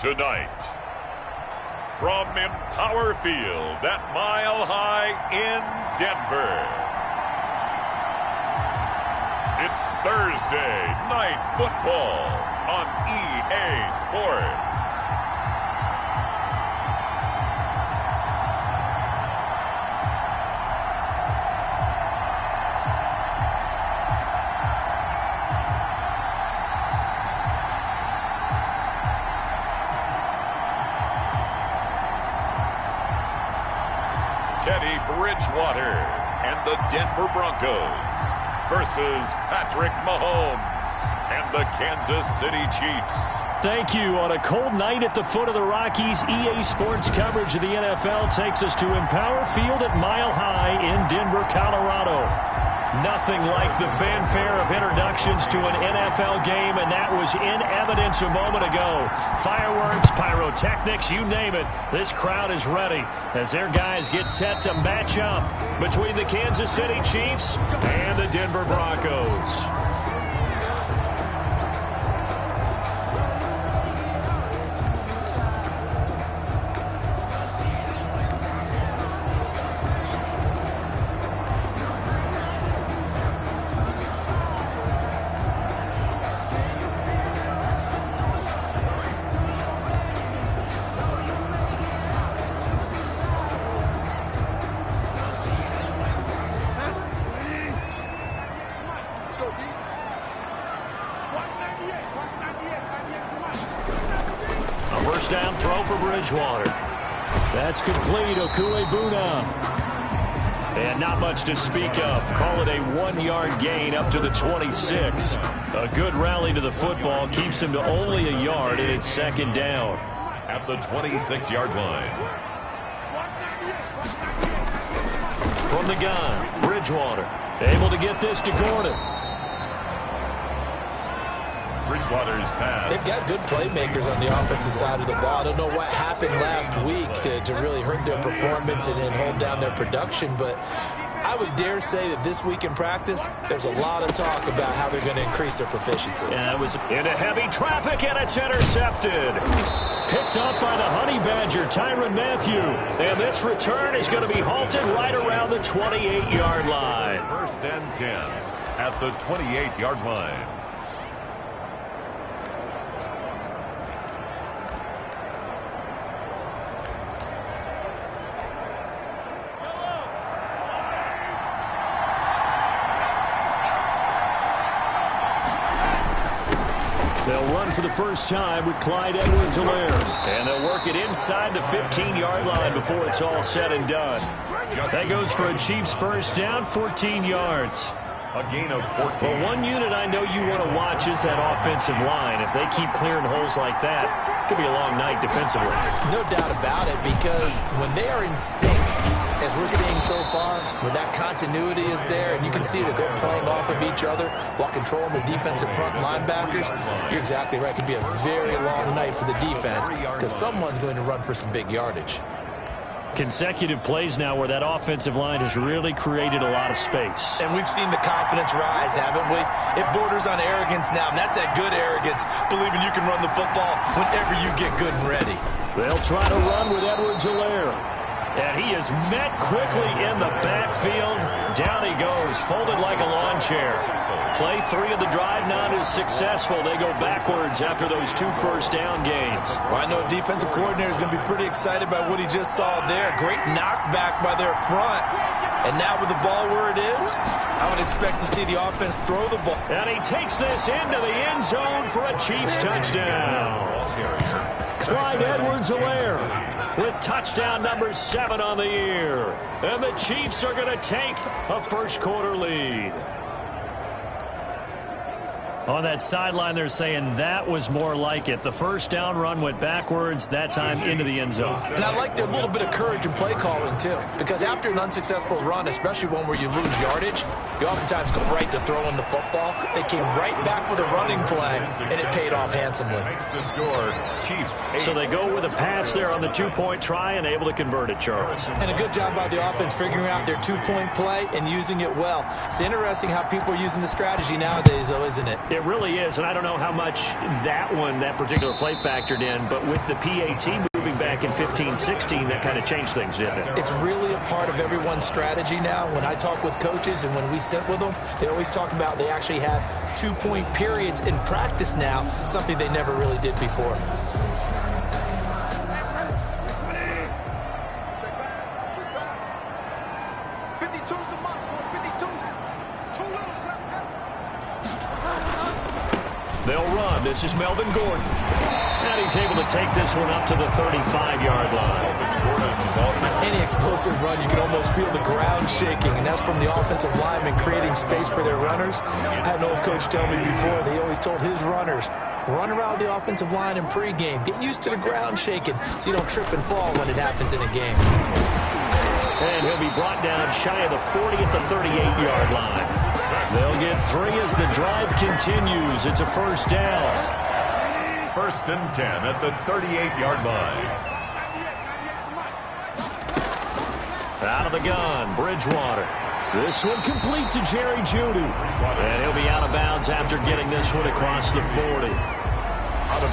Tonight, from Empower Field at Mile High in Denver, it's Thursday Night Football on EA Sports. Teddy Bridgewater and the Denver Broncos versus Patrick Mahomes and the Kansas City Chiefs. Thank you. On a cold night at the foot of the Rockies, EA Sports coverage of the NFL takes us to Empower Field at Mile High in Denver, Colorado. Nothing like the fanfare of introductions to an NFL game, and that was in evidence a moment ago. Fireworks, pyrotechnics, you name it. This crowd is ready as their guys get set to match up between the Kansas City Chiefs and the Denver Broncos. First down throw for Bridgewater. That's complete. Okuebuna. And not much to speak of. Call it a 1-yard gain up to the 26. A good rally to the football keeps him to only a yard, and it's second down. At the 26-yard line. From the gun, Bridgewater. Able to get this to Gordon. Bridgewater's pass. They've got good playmakers on the offensive side of the ball. I don't know what happened last week to really hurt their performance and hold down their production, but I would dare say that this week in practice, there's a lot of talk about how they're going to increase their proficiency. And that was into heavy traffic, and it's intercepted. Picked up by the Honey Badger, Tyrann Mathieu. And this return is going to be halted right around the 28-yard line. First and 10 at the 28-yard line. They'll run for the first time with Clyde Edwards-Helaire. And they'll work it inside the 15-yard line before it's all said and done. That goes for a Chiefs first down, 14 yards. A gain of 14. Well, one unit I know you want to watch is that offensive line. If they keep clearing holes like that, it could be a long night defensively. No doubt about it, because when they are in sync, as we're seeing so far, when that continuity is there, and you can see that they're playing off of each other while controlling the defensive front linebackers, you're exactly right. It could be a very long night for the defense because someone's going to run for some big yardage. Consecutive plays now where that offensive line has really created a lot of space. And we've seen the confidence rise, haven't we? It borders on arrogance now, and that's that good arrogance, believing you can run the football whenever you get good and ready. They'll try to run with Edwards-Helaire. And he is met quickly in the backfield. Down he goes, folded like a lawn chair. Play 3 of the drive not as successful. They go backwards after those 2 first-down gains. Well, I know a defensive coordinator is going to be pretty excited about what he just saw there. Great knockback by their front. And now with the ball where it is, I would expect to see the offense throw the ball. And he takes this into the end zone for a Chiefs touchdown. Clyde Edwards-Helaire with touchdown number 7 on the year. And the Chiefs are going to take a first-quarter lead. On that sideline, they're saying that was more like it. The first down run went backwards, that time into the end zone. And I like their little bit of courage in play calling, too. Because after an unsuccessful run, especially one where you lose yardage, You oftentimes go right to throwing the football. They came right back with a running play, and it paid off handsomely. Makes the score, Chiefs 8. So they go with a pass there on the two-point try and able to convert it, Charles. And a good job by the offense figuring out their two-point play and using it well. It's interesting how people are using the strategy nowadays, though, isn't it? It really is, and I don't know how much that particular play factored in, but with the PAT moving back in 15-16, that kind of changed things, didn't it? It's really a part of everyone's strategy now. When I talk with coaches and when we sit with them, they always talk about they actually have two-point periods in practice now, something they never really did before. They'll run. This is Melvin Gordon. And he's able to take this one up to the 35-yard line. Any explosive run, you can almost feel the ground shaking, and that's from the offensive linemen creating space for their runners. I had an old coach tell me before, they always told his runners, run around the offensive line in pregame. Get used to the ground shaking so you don't trip and fall when it happens in a game. And he'll be brought down shy of the 40 at the 38-yard line. They'll get 3 as the drive continues. It's a first down. 1st and 10 at the 38-yard line. Out of the gun, Bridgewater. This one complete to Jerry Jeudy. And he'll be out of bounds after getting this one across the 40.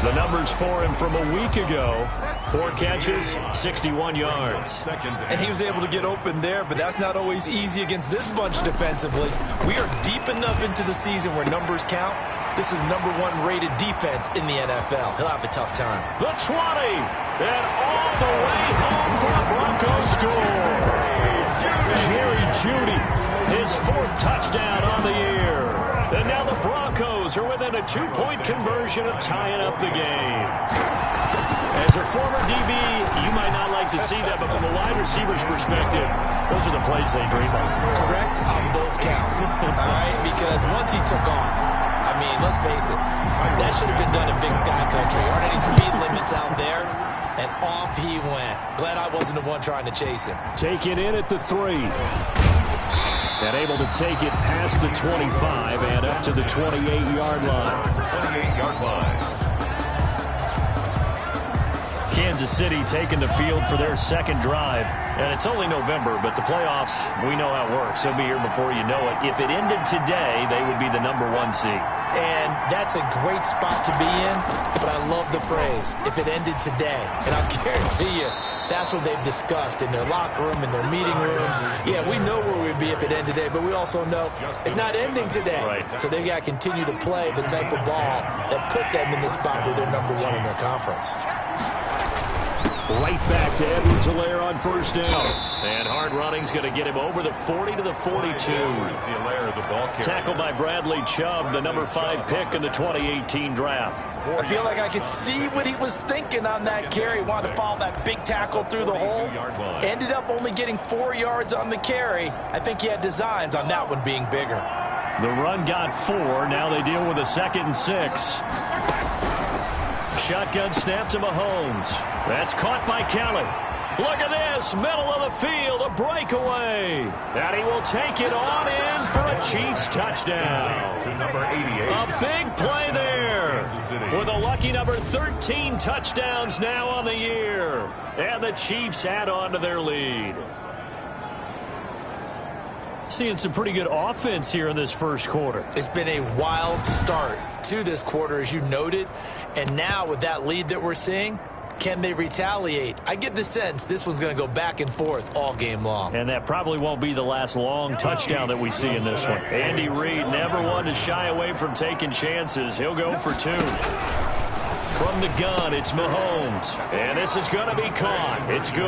The numbers for him from a week ago. 4 catches, 61 yards. And he was able to get open there, but that's not always easy against this bunch defensively. We are deep enough into the season where numbers count. This is #1 rated defense in the NFL. He'll have a tough time. The 20, and all the way home for the Broncos score. Jerry Jeudy, his 4th touchdown on the year. And now the Broncos are within a 2-point conversion of tying up the game. As a former DB, you might not like to see that, but from a wide receiver's perspective, those are the plays they dream of. Correct on both counts, all right? Because once he took off, I mean, let's face it, that should have been done in Big Sky Country. Aren't any speed limits out there? And off he went. Glad I wasn't the one trying to chase him. Take it in at the 3. And able to take it past the 25 and up to the 28-yard line. 28-yard line. Kansas City taking the field for their 2nd drive. And it's only November, but the playoffs, we know how it works. They'll be here before you know it. If it ended today, they would be the #1 seed. And that's a great spot to be in, but I love the phrase, if it ended today. And I'll guarantee you, that's what they've discussed in their locker room, in their meeting rooms. Yeah, we know where we'd be if it ended today, but we also know it's not ending today. Right. So they've got to continue to play the type of ball that put them in the spot where they're #1 in their conference. Right back to Edwards-Helaire on 1st down. And hard running's going to get him over the 40 to the 42. Tackled by Bradley Chubb, the #5 pick in the 2018 draft. I feel like I could see what he was thinking on that carry. Wanted to follow that big tackle through the hole. Ended up only getting 4 yards on the carry. I think he had designs on that one being bigger. The run got 4. Now they deal with a 2nd and 6. Shotgun snap to Mahomes. That's caught by Kelly. Look at this, middle of the field, a breakaway. And he will take it on in for a Chiefs touchdown. To number 88. A big play there. With a lucky number 13 touchdowns now on the year. And the Chiefs add on to their lead. Seeing some pretty good offense here in this first quarter. It's been a wild start to this quarter, as you noted. And now with that lead that we're seeing, can they retaliate? I get the sense this one's going to go back and forth all game long. And that probably won't be the last long touchdown that we see in this one. Andy Reid never one to shy away from taking chances. He'll go for 2. From the gun, it's Mahomes. And this is going to be caught. It's good.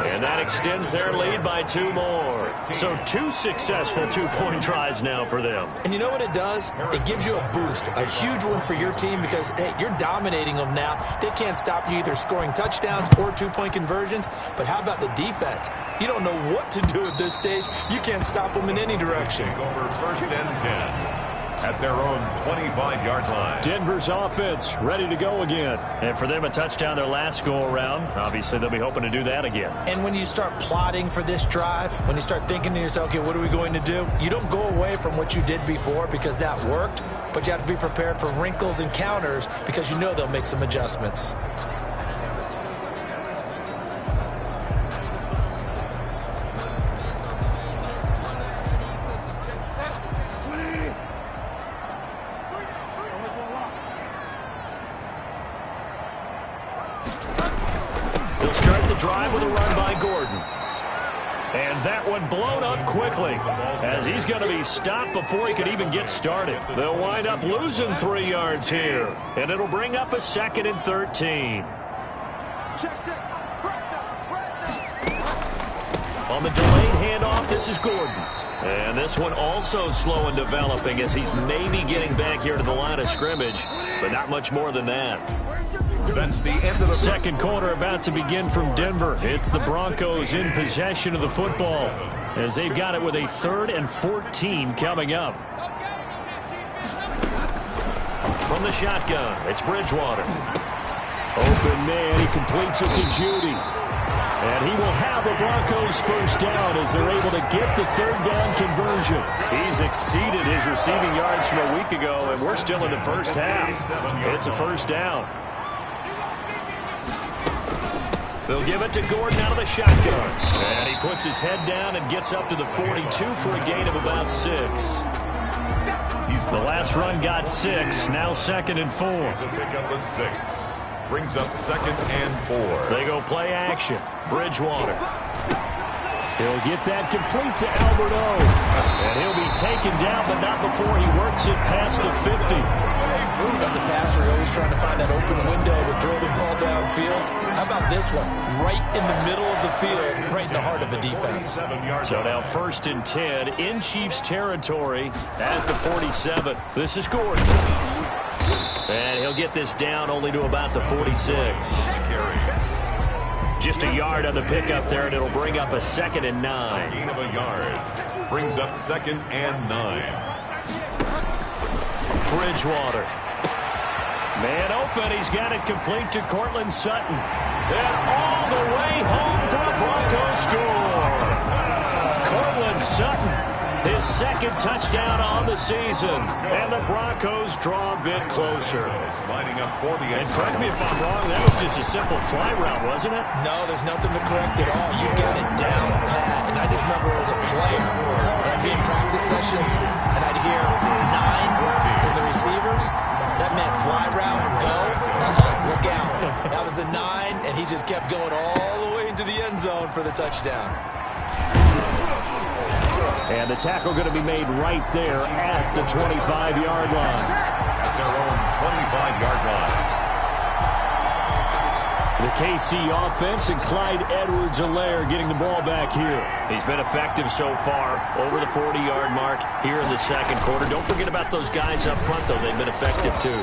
And that extends their lead by 2 more. So 2 successful 2-point tries now for them. And you know what it does? It gives you a boost, a huge one for your team because, hey, you're dominating them now. They can't stop you either scoring touchdowns or 2-point conversions. But how about the defense? You don't know what to do at this stage. You can't stop them in any direction. Over 1st and 10. at their own 25-yard line. Denver's offense ready to go again. And for them, a touchdown their last go-around. Obviously, they'll be hoping to do that again. And when you start plotting for this drive, when you start thinking to yourself, okay, what are we going to do? You don't go away from what you did before because that worked, but you have to be prepared for wrinkles and counters because you know they'll make some adjustments. They'll start the drive with a run by Gordon. And that one blown up quickly as he's going to be stopped before he could even get started. They'll wind up losing 3 yards here, and it'll bring up a 2nd and 13. On the delayed handoff, this is Gordon. And this one also slow in developing as he's maybe getting back here to the line of scrimmage, but not much more than that. That's the end of the second quarter about to begin from Denver. It's the Broncos in possession of the football as they've got it with a 3rd and 14 coming up. From the shotgun, it's Bridgewater. Open man, he completes it to Judy. And he will have a Broncos first down as they're able to get the 3rd down conversion. He's exceeded his receiving yards from a week ago, and we're still in the first half. It's a first down. They'll give it to Gordon out of the shotgun. And he puts his head down and gets up to the 42 for a gain of about 6. The last run got 6, now 2nd and 4. It's a pickup of 6. Brings up 2nd and 4. They go play action. Bridgewater. He'll get that complete to Albert O. And he'll be taken down, but not before he works it past the 50. As a passer, you're always trying to find that open window to throw the ball downfield. How about this one? Right in the middle of the field, right in the heart of the defense. So now 1st and 10 in Chiefs territory at the 47. This is Gordon. And he'll get this down only to about the 46. Just a yard on the pickup there, and it'll bring up a 2nd and 9. Gain of a yard. Brings up 2nd and 9. Bridgewater. Man open. He's got it complete to Cortland Sutton. And all the way home for a Broncos score. Cortland Sutton, his 2nd touchdown on the season. And the Broncos draw a bit closer. Lining up for the end. And correct me if I'm wrong, that was just a simple fly route, wasn't it? No, there's nothing to correct at all. You got it down pat. And I just remember as a player and being practice sessions, and I'd hear 9 from the receivers. That meant fly route, go, look out. That was the 9, and he just kept going all the way into the end zone for the touchdown. And the tackle going to be made right there at the 25-yard line. At their own 25-yard line. The KC offense and Clyde Edwards-Helaire getting the ball back here. He's been effective so far over the 40-yard mark here in the second quarter. Don't forget about those guys up front, though. They've been effective, too.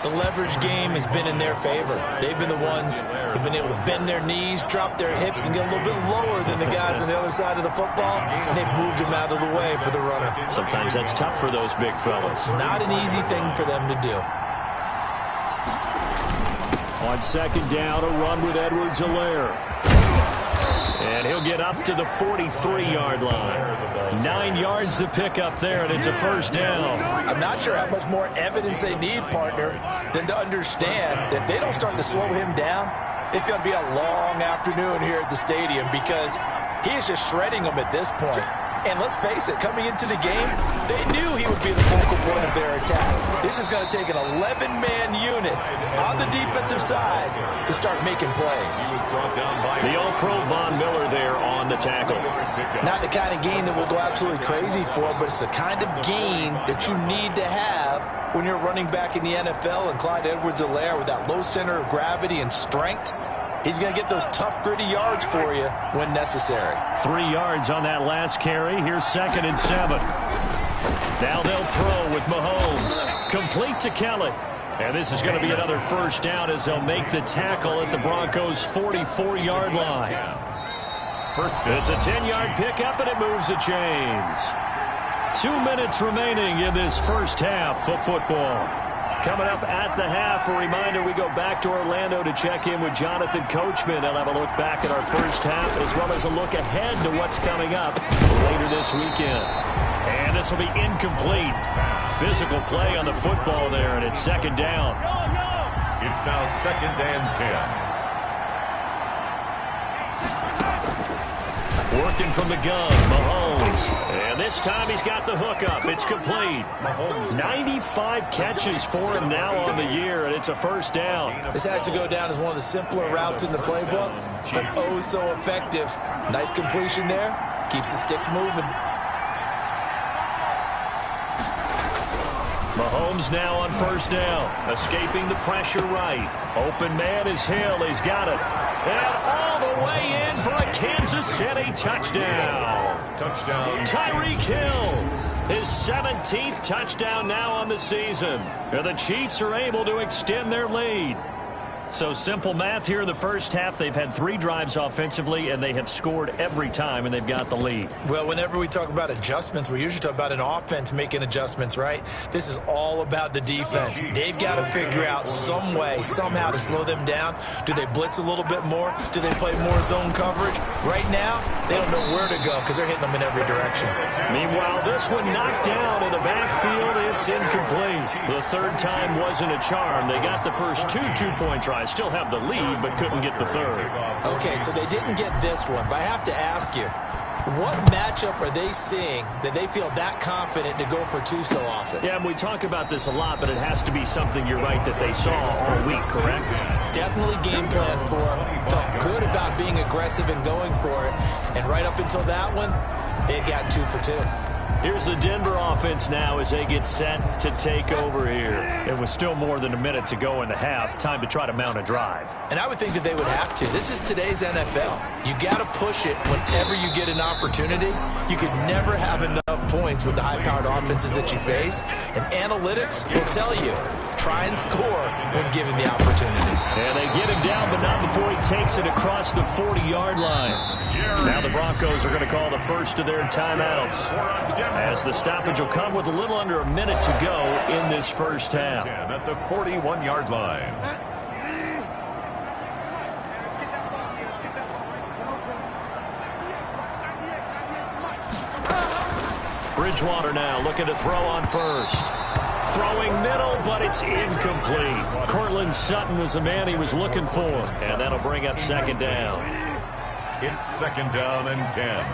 The leverage game has been in their favor. They've been the ones who've been able to bend their knees, drop their hips, and get a little bit lower than the guys on the other side of the football, and they've moved them out of the way for the runner. Sometimes that's tough for those big fellas. Not an easy thing for them to do. On 2nd down, a run with Edwards-Helaire. And he'll get up to the 43-yard line. 9 yards to pick up there, and it's a first down. I'm not sure how much more evidence they need, partner, than to understand that if they don't start to slow him down, it's going to be a long afternoon here at the stadium because he is just shredding them at this point. And let's face it, coming into the game, they knew he would be the focal point of their attack. This is going to take an 11-man unit on the defensive side to start making plays. The All-Pro Von Miller there on the tackle. Not the kind of gain that we'll go absolutely crazy for, but it's the kind of gain that you need to have when you're running back in the NFL. And Clyde Edwards-Helaire with that low center of gravity and strength, he's going to get those tough, gritty yards for you when necessary. 3 yards on that last carry. Here's 2nd and 7. Now they'll throw with Mahomes. Complete to Kelly. And this is going to be another first down as they'll make the tackle at the Broncos' 44-yard line. It's a 10-yard pickup, and it moves the chains. 2 minutes remaining in this first half of football. Coming up at the half, a reminder, we go back to Orlando to check in with Jonathan Coachman. He'll have a look back at our first half as well as a look ahead to what's coming up later this weekend. And this will be incomplete. Physical play on the football there, and it's second down. It's now 2nd and 10. Working from the gun, Mahomes. And this time he's got the hook up. It's complete. 95 catches for him now on the year, and it's a first down. This has to go down as one of the simpler routes in the playbook, but oh so effective. Nice completion there. Keeps the sticks moving. Mahomes now on first down. Escaping the pressure right. Open man is Hill. He's got it. And all the way in for a Kansas City touchdown. Tyreek Hill. His 17th touchdown now on the season. And the Chiefs are able to extend their lead. So simple math here in the first half. They've had 3 drives offensively, and they have scored every time, and they've got the lead. Well, whenever we talk about adjustments, we usually talk about an offense making adjustments, right? This is all about the defense. They've got to figure out some way, somehow to slow them down. Do they blitz a little bit more? Do they play more zone coverage? Right now, they don't know where to go because they're hitting them in every direction. Meanwhile, this one knocked down in the backfield. It's incomplete. The third time wasn't a charm. They got the first 2 two-point tries. Still have the lead, but couldn't get the third. Okay, so they didn't get this one, but I have to ask you, what matchup are they seeing that they feel that confident to go for 2 so often? Yeah, and we talk about this a lot, but it has to be something, you're right, that they saw all week, correct? Definitely game plan for them. Felt good about being aggressive and going for it. And right up until that one, they had gotten 2 for 2. Here's the Denver offense now as they get set to take over here. It was still more than a minute to go in the half. Time to try to mount a drive. And I would think that they would have to. This is today's NFL. You got to push it whenever you get an opportunity. You can never have enough points with the high-powered offenses that you face. And analytics will tell you, try and score when given the opportunity. And they get him down, but not before he takes it across the 40-yard line. Now the Broncos are going to call the first of their timeouts, as the stoppage will come with a little under a minute to go in this first half. At the 41-yard line. Bridgewater now looking to throw on first. Throwing middle, but it's incomplete. Cortland Sutton was the man he was looking for, and that'll bring up second down. It's 2nd down and 10.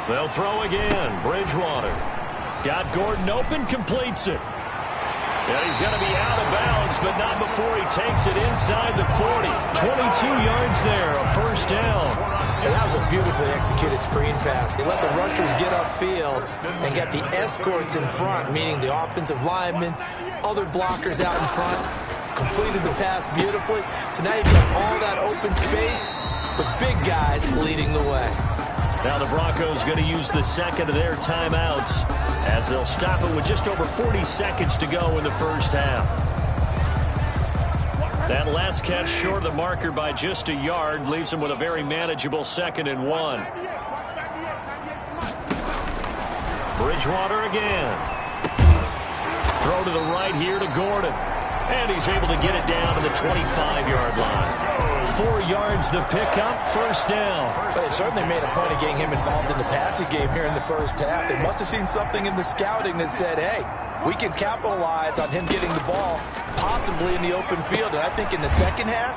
They'll throw again. Bridgewater. Got Gordon open, completes it. And he's going to be out of bounds, but not before he takes it inside the 40. 22 yards there, a first down. And that was a beautifully executed screen pass. He let the rushers get upfield and got the escorts in front, meaning the offensive linemen, other blockers out in front, completed the pass beautifully. So now you've got all that open space with big guys leading the way. Now the Broncos going to use the second of their timeouts as they'll stop it with just over 40 seconds to go in the first half. That last catch short of the marker by just a yard leaves him with a very manageable 2nd and 1. Bridgewater again. Throw to the right here to Gordon. And he's able to get it down to the 25-yard line. 4 yards the pickup, first down. But they certainly made a point of getting him involved in the passing game here in the first half. They must have seen something in the scouting that said, hey, we can capitalize on him getting the ball, possibly in the open field. And I think in the second half,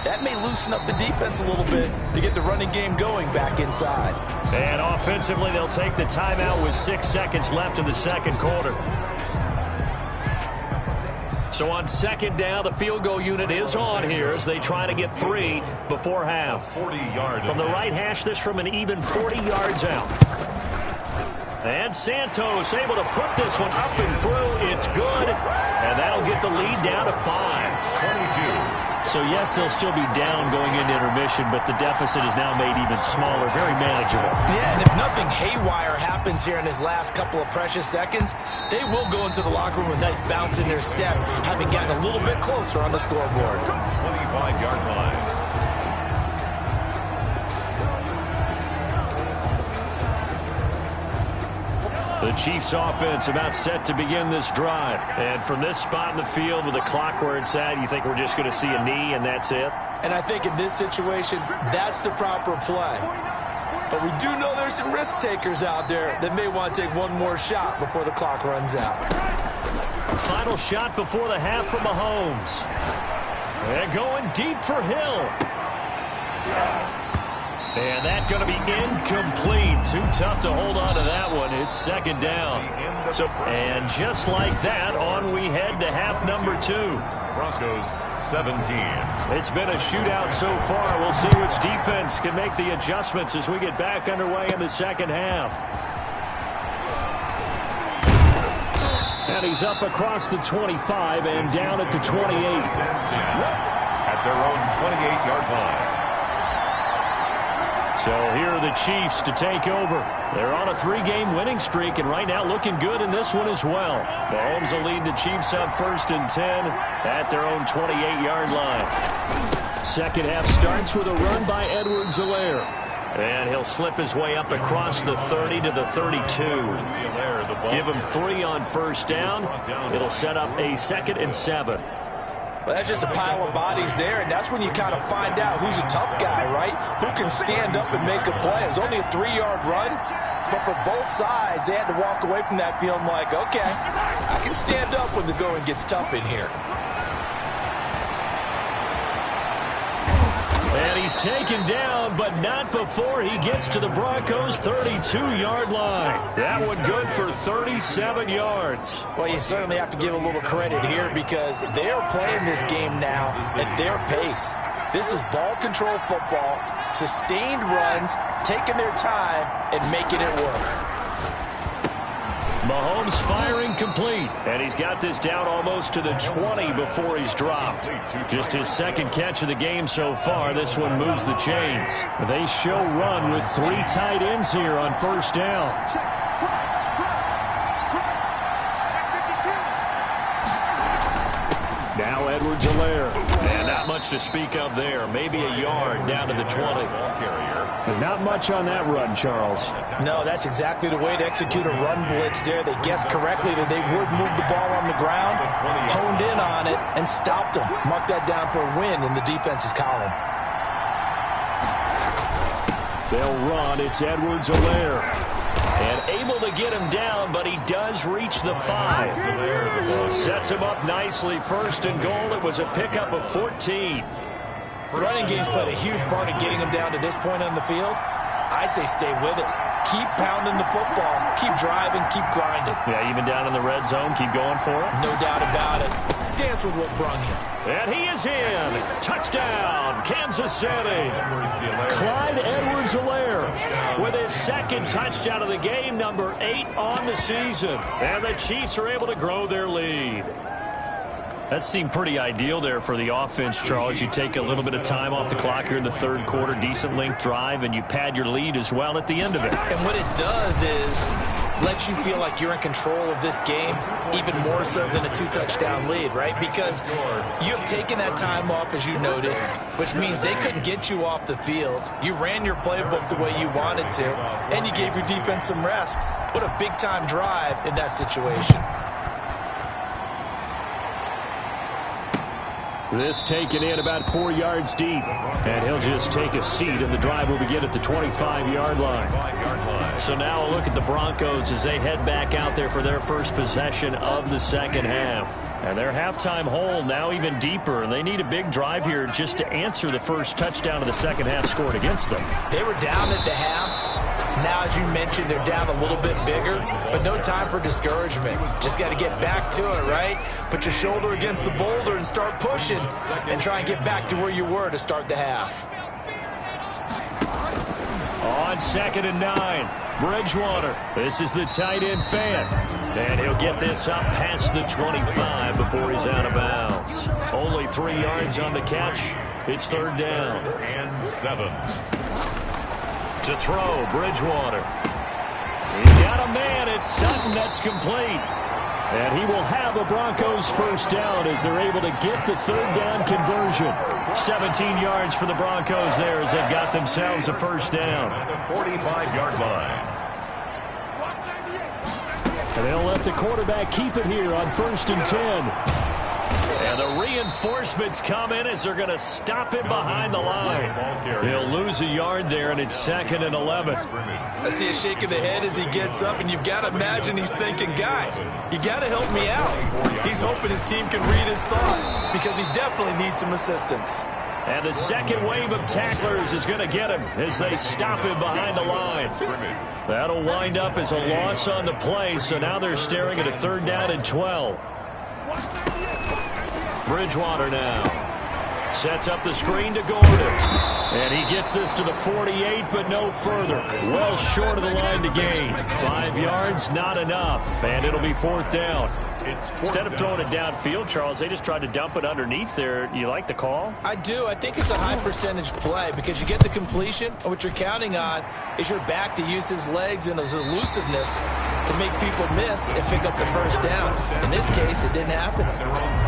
that may loosen up the defense a little bit to get the running game going back inside. And offensively, they'll take the timeout with 6 seconds left in the second quarter. So on second down, the field goal unit is on here as they try to get 3 before half. 40-yard. From the right hash, this from an even 40 yards out. And Santos able to put this one up and through. It's good. And that'll get the lead down to 5. 22. So, yes, they'll still be down going into intermission, but the deficit is now made even smaller, very manageable. Yeah, and if nothing haywire happens here in his last couple of precious seconds, they will go into the locker room with a nice bounce in their step, having gotten a little bit closer on the scoreboard. 25-yard line. The Chiefs offense about set to begin this drive. And from this spot in the field with the clock where it's at, you think we're just going to see a knee and that's it? And I think in this situation, that's the proper play. But we do know there's some risk takers out there that may want to take one more shot before the clock runs out. Final shot before the half from Mahomes. And going deep for Hill. And that's going to be incomplete. Too tough to hold on to that one. It's second down. And just like that, on we head to half number 2. Broncos 17. It's been a shootout so far. We'll see which defense can make the adjustments as we get back underway in the second half. And he's up across the 25 and down at the 28. At their own 28-yard line. So here are the Chiefs to take over. They're on a 3-game winning streak, and right now looking good in this one as well. Mahomes will lead the Chiefs up 1st and 10 at their own 28-yard line. Second half starts with a run by Edwards-Helaire. And he'll slip his way up across the 30 to the 32. Give him 3 on first down. It'll set up a 2nd and 7. Well, that's just a pile of bodies there, and that's when you kind of find out who's a tough guy, right? Who can stand up and make a play. It was only a 3-yard run, but for both sides, they had to walk away from that feeling like, okay, I can stand up when the going gets tough in here. And he's taken down, but not before he gets to the Broncos' 32-yard line. That one good for 37 yards. Well, you certainly have to give a little credit here because they are playing this game now at their pace. This is ball control football, sustained runs, taking their time, and making it work. Mahomes firing complete, and he's got this down almost to the 20 before he's dropped. Just his 2nd catch of the game so far. This one moves the chains. They show run with 3 tight ends here on first down. Now Edwards-Helaire. And not much to speak of there. Maybe a yard down to the 20. Not much on that run, Charles. No, that's exactly the way to execute a run blitz there. They guessed correctly that they would move the ball on the ground, honed in on it, and stopped them. Mark that down for a win in the defense's column. They'll run. It's Edwards-Helaire. And able to get him down, but he does reach the 5. Sets him up nicely. 1st and goal. It was a pickup of 14. Running game's played a huge part in getting him down to this point on the field. I say stay with it. Keep pounding the football. Keep driving. Keep grinding. Yeah, even down in the red zone, keep going for it. No doubt about it. Dance with what brung you. And he is in. Touchdown, Kansas City. Clyde Edwards-Helaire with his 2nd touchdown of the game, number 8 on the season. And the Chiefs are able to grow their lead. That seemed pretty ideal there for the offense, Charles. You take a little bit of time off the clock here in the 3rd quarter, decent length drive, and you pad your lead as well at the end of it. And what it does is lets you feel like you're in control of this game, even more so than a 2-touchdown lead, right? Because you have taken that time off, as you noted, which means they couldn't get you off the field. You ran your playbook the way you wanted to, and you gave your defense some rest. What a big-time drive in that situation. This taken in about 4 yards deep. And he'll just take a seat, and the drive will begin at the 25-yard line. So now a look at the Broncos as they head back out there for their first possession of the second half. And their halftime hole now even deeper, and they need a big drive here just to answer the first touchdown of the second half scored against them. They were down at the half. Now, as you mentioned, they're down a little bit bigger, but no time for discouragement. Just got to get back to it, right? Put your shoulder against the boulder and start pushing and try and get back to where you were to start the half. On 2nd and 9, Bridgewater. This is the tight end fan. And he'll get this up past the 25 before he's out of bounds. Only 3 yards on the catch. It's 3rd down. And 7. To throw, Bridgewater. He's got a man. It's Sutton. That's complete. And he will have a Broncos first down as they're able to get the 3rd down conversion. 17 yards for the Broncos there as they've got themselves a first down. At the 45-yard line. And they'll let the quarterback keep it here on 1st and 10. And the reinforcements come in as they're going to stop him behind the line. He'll lose a yard there, and it's 2nd and 11. I see a shake of the head as he gets up, and you've got to imagine he's thinking, guys, you got to help me out. He's hoping his team can read his thoughts because he definitely needs some assistance. And the second wave of tacklers is going to get him as they stop him behind the line. That'll wind up as a loss on the play, so now they're staring at a 3rd down and 12. Bridgewater now sets up the screen to Gordon. And he gets this to the 48, but no further. Well short of the line to gain. 5 yards, not enough. And it'll be 4th down. Instead of throwing it downfield, Charles, they just tried to dump it underneath there. You like the call? I do. I think it's a high percentage play because you get the completion, and what you're counting on is your back to use his legs and his elusiveness to make people miss and pick up the 1st down. In this case, it didn't happen.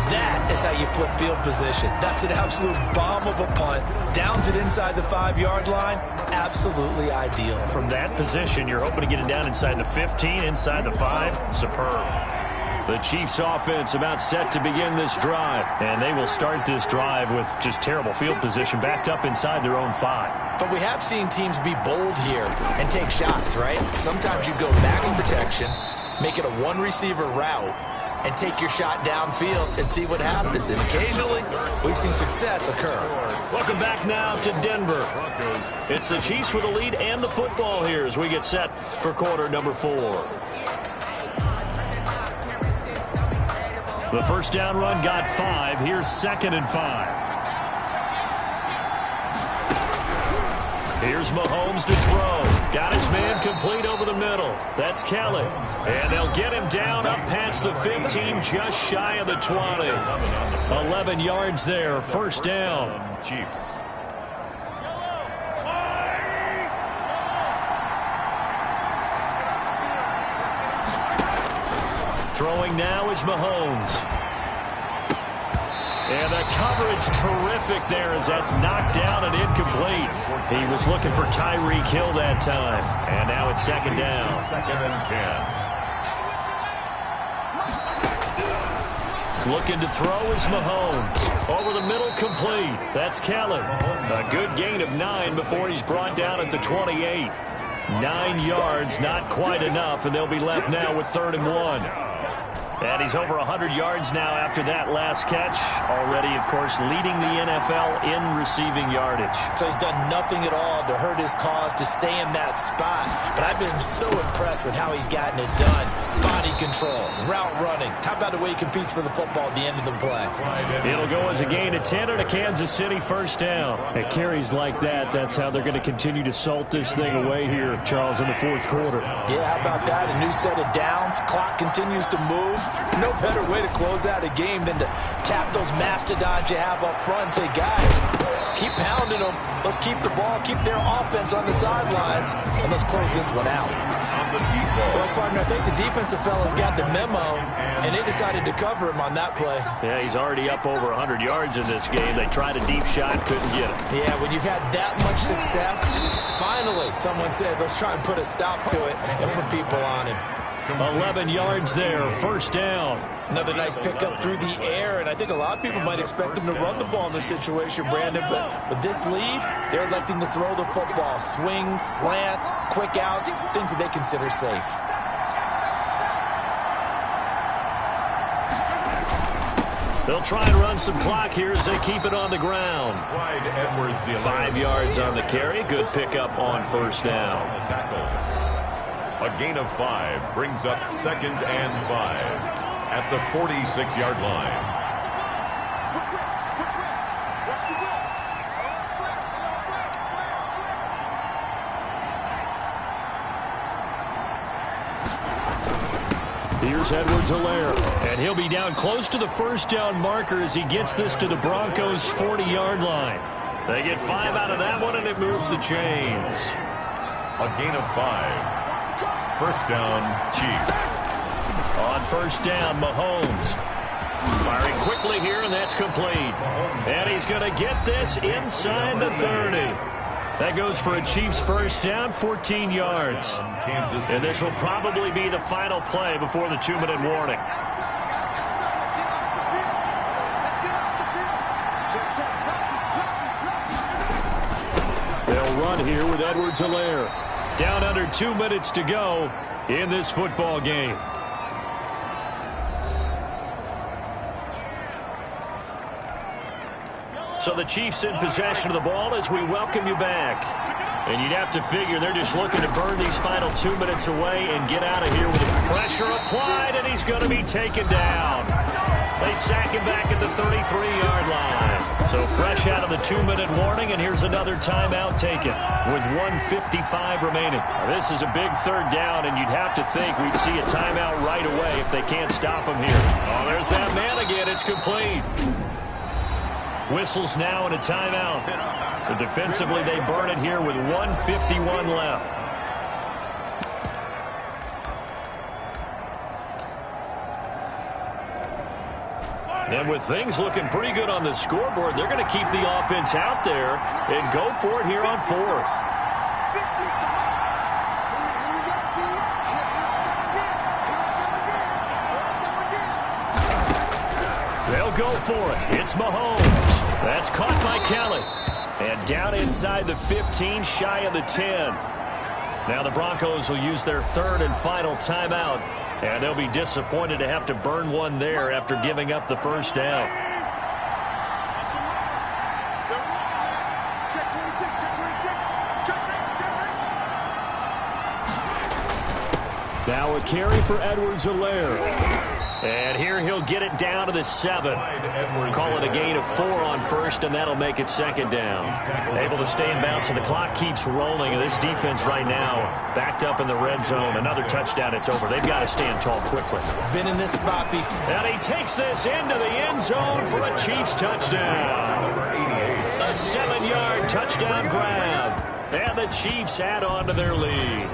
That is how you flip field position. That's an absolute bomb of a punt. Downs it inside the 5-yard line. Absolutely ideal. From that position, you're hoping to get it down inside the 15, inside the 5. Superb. The Chiefs offense about set to begin this drive. And they will start this drive with just terrible field position backed up inside their own 5. But we have seen teams be bold here and take shots, right? Sometimes you go max protection, make it a 1-receiver route, and take your shot downfield and see what happens. And occasionally, we've seen success occur. Welcome back now to Denver. It's the Chiefs with the lead and the football here as we get set for quarter number 4. The 1st down run got 5. Here's 2nd and 5. Here's Mahomes to throw. Got his man complete over the middle. That's Kelly. And they'll get him down up past the 15, just shy of the 20. 11 yards there. 1st down. Chiefs. Throwing now is Mahomes. And the coverage terrific there as that's knocked down and incomplete. He was looking for Tyreek Hill that time. And now it's 2nd down. 2nd and 10. Looking to throw is Mahomes. Over the middle, complete. That's Kelly. A good gain of 9 before he's brought down at the 28. 9 yards, not quite enough, and they'll be left now with 3rd and 1. And he's over 100 yards now after that last catch. Already, of course, leading the NFL in receiving yardage. So he's done nothing at all to hurt his cause, to stay in that spot. But I've been so impressed with how he's gotten it done. Body control, route running. How about the way he competes for the football at the end of the play? It'll go as a gain of 10 and a Kansas City 1st down. At carries like that, that's how they're going to continue to salt this thing away here, Charles, in the 4th quarter. Yeah, how about that? A new set of downs. Clock continues to move. No better way to close out a game than to tap those mastodons you have up front and say, guys, keep pounding them. Let's keep the ball, keep their offense on the sidelines, and let's close this one out. Well, partner, I think the defensive fellas got the memo, and they decided to cover him on that play. Yeah, he's already up over 100 yards in this game. They tried a deep shot, couldn't get him. Yeah, when you've had that much success, finally someone said, let's try and put a stop to it and put people on him. 11 yards there, 1st down. Another nice pickup through the air, and I think a lot of people might expect them to run the ball in this situation, Brandon, but with this lead, they're electing to throw the football. Swings, slants, quick outs, things that they consider safe. They'll try and run some clock here as they keep it on the ground. 5 yards on the carry. Good pickup on 1st down. A gain of 5 brings up 2nd and 5 at the 46-yard line. Here's Edwards-Helaire, and he'll be down close to the 1st down marker as he gets this to the Broncos' 40-yard line. They get 5 out of that one, and it moves the chains. A gain of 5. 1st down, Chiefs. On 1st down, Mahomes. Firing quickly here, and that's complete. And he's going to get this inside the 30. That goes for a Chiefs first down, 14 yards. And this will probably be the final play before the 2-minute warning. They'll run here with Edwards-Helaire. Down under 2 minutes to go in this football game. So the Chiefs in possession of the ball as we welcome you back. And you'd have to figure they're just looking to burn these final 2 minutes away and get out of here with pressure applied, and he's going to be taken down. They sack him back at the 33-yard line. So fresh out of the 2-minute warning, and here's another timeout taken with 1:55 remaining. This is a big third down, and you'd have to think we'd see a timeout right away if they can't stop him here. Oh, there's that man again. It's complete. Whistles now and a timeout. So defensively, they burn it here with 1:51 left. And with things looking pretty good on the scoreboard, they're going to keep the offense out there and go for it here on fourth. They'll go for it. It's Mahomes. That's caught by Kelly. And down inside the 15, shy of the 10. Now the Broncos will use their third and final timeout. And they'll be disappointed to have to burn one there after giving up the first down. Now a carry for Edwards-Helaire. And here he'll get it down to the 7. Call it a gain of 4 on first, and that'll make it second down. Able to stay in bounds, and the clock keeps rolling. And this defense right now backed up in the red zone. Another touchdown, it's over. They've got to stand tall quickly. Been in this spot before. And he takes this into the end zone for a Chiefs touchdown. A 7-yard touchdown grab. And the Chiefs add on to their lead.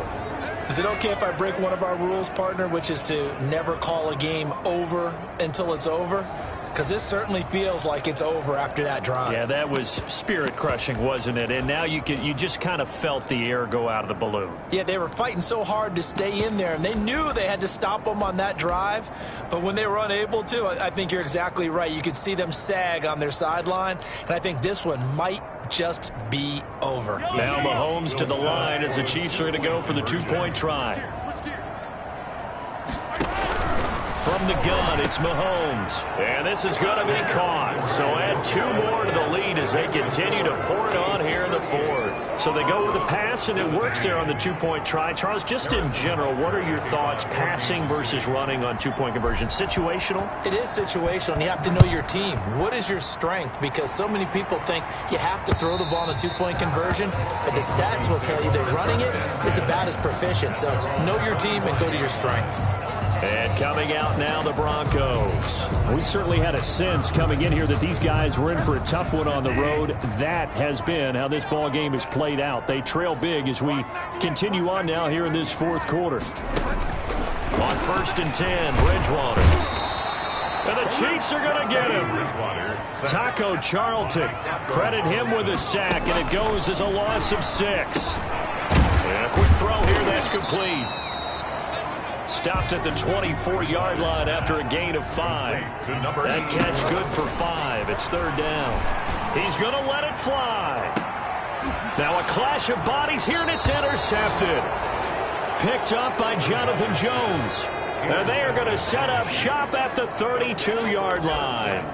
Is it okay if I break one of our rules, partner, which is to never call a game over until it's over? Because this certainly feels like it's over after that drive. Yeah, that was spirit-crushing, wasn't it? And now you just kind of felt the air go out of the balloon. Yeah, they were fighting so hard to stay in there, and they knew they had to stop them on that drive. But when they were unable to, I think you're exactly right. You could see them sag on their sideline, and I think this one might just be over. Now Mahomes to the line as the Chiefs are going to go for the 2-point try. From the gun, it's Mahomes. And this is going to be caught. So add 2 more to the lead as they continue to pour it on here in the fourth. So they go with the pass, and it works there on the 2-point try. Charles, just in general, what are your thoughts passing versus running on 2-point conversion? Situational? It is situational, and you have to know your team. What is your strength? Because so many people think you have to throw the ball in a 2-point conversion, but the stats will tell you that running it is about as proficient. So know your team and go to your strength. And coming out now, the Broncos. We certainly had a sense coming in here that these guys were in for a tough one on the road. That has been how this ball game is played out. They trail big as we continue on now here in this fourth quarter. On 1st and 10, Bridgewater. And the Chiefs are going to get him. Taco Charlton. Credit him with a sack, and it goes as a loss of 6. And a quick throw here, that's complete. Stopped at the 24-yard line after a gain of 5. That catch good for 5. It's third down. He's going to let it fly. Now a clash of bodies here, and it's intercepted. Picked up by Jonathan Jones. And they are going to set up shop at the 32-yard line.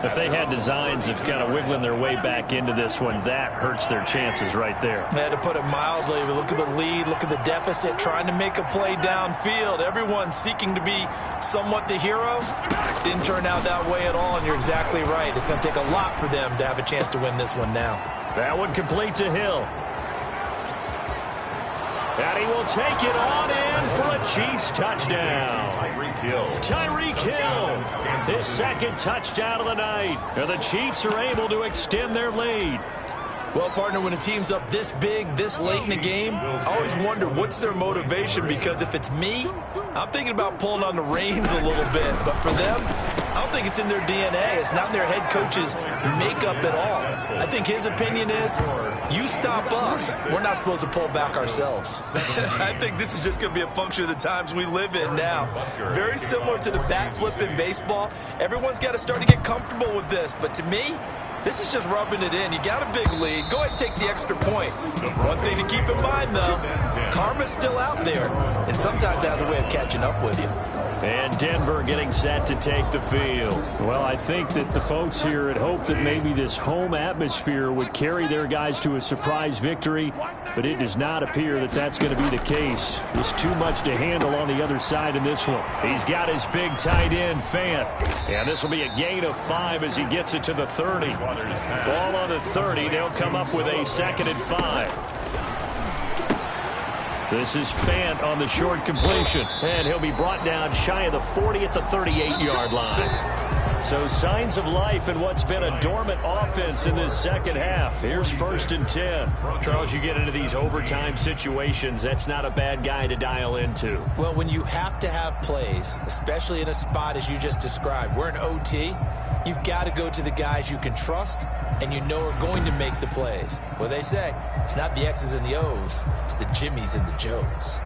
If they had designs of kind of wiggling their way back into this one, that hurts their chances right there. They had to put it mildly. Look at the lead. Look at the deficit. Trying to make a play downfield. Everyone seeking to be somewhat the hero. Didn't turn out that way at all, and you're exactly right. It's going to take a lot for them to have a chance to win this one now. That one complete to Hill. And he will take it on in for a Chiefs touchdown. Tyreek Hill. His second touchdown of the night. And the Chiefs are able to extend their lead. Well, partner, when a team's up this big, this late in the game, I always wonder what's their motivation, because if it's me, I'm thinking about pulling on the reins a little bit. But for them, I don't think it's in their DNA. It's not their head coach's makeup at all. I think his opinion is, you stop us, we're not supposed to pull back ourselves. I think this is just going to be a function of the times we live in now. Very similar to the bat flip in baseball. Everyone's got to start to get comfortable with this. But to me, this is just rubbing it in. You got a big lead. Go ahead and take the extra point. One thing to keep in mind, though, karma's still out there, and sometimes it has a way of catching up with you. And Denver getting set to take the field. Well, I think that the folks here had hoped that maybe this home atmosphere would carry their guys to a surprise victory, but it does not appear that that's going to be the case. There's too much to handle on the other side in this one. He's got his big tight end, Fant. And this will be a gain of 5 as he gets it to the 30. Ball on the 30. They'll come up with a 2nd and 5. This is Fant on the short completion, and he'll be brought down shy of the 40 at the 38-yard line. So signs of life in what's been a dormant offense in this second half. Here's 1st and 10. Charles, you get into these overtime situations, that's not a bad guy to dial into. Well, when you have to have plays, especially in a spot as you just described, we're in OT, you've got to go to the guys you can trust and you know are going to make the plays. Well, they say it's not the X's and the O's, it's the Jimmys and the Joes.